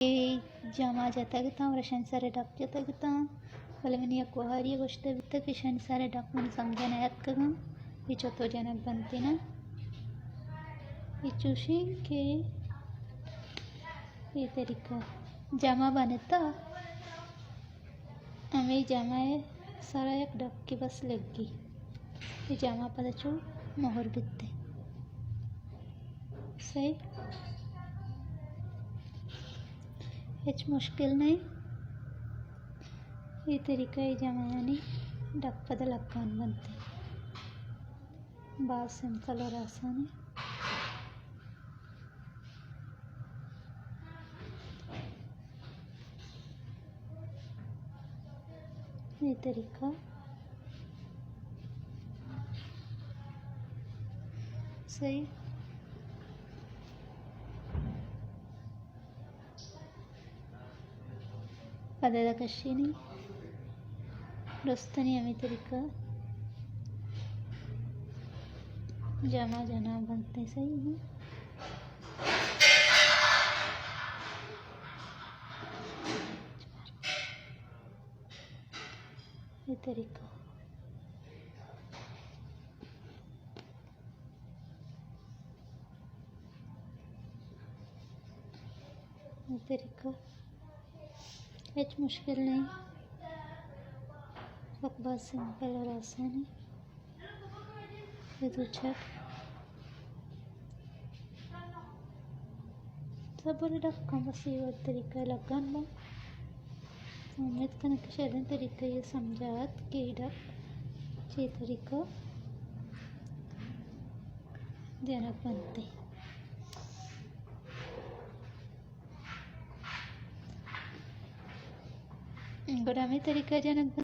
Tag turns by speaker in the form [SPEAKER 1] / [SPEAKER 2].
[SPEAKER 1] जमा जतगतां रशन सारे डक जतगतां फलमनी अक्वाहारी गोश्त बितक शन सारे डक मन समझन यात्कगम इचोतो जनक बनतिना इचुशी के ये तरीका जमा बनता हमें जमाए सारा एक डक की बस लगी ये जमा पदचू मोहर बित्ते सही कुछ मुश्किल नहीं ये तरीका ही जमायानी डक पद लक्कान बनते बहुत सिंपल और आसान है। ये तरीका सही पदेदा कशीनी रस्तनी अमी तरीका जमा जना बनते सही है। ये तरीका कुछ मुश्किल नहीं बहुत सिंपल और आसान है। ये दूसरा सब बोले रखा बस ये तरीका लगन लो उम्मीद करने के शायद तरीका ये समझात कि डक ये तरीका जनक बनते गोरामी तरीका जनक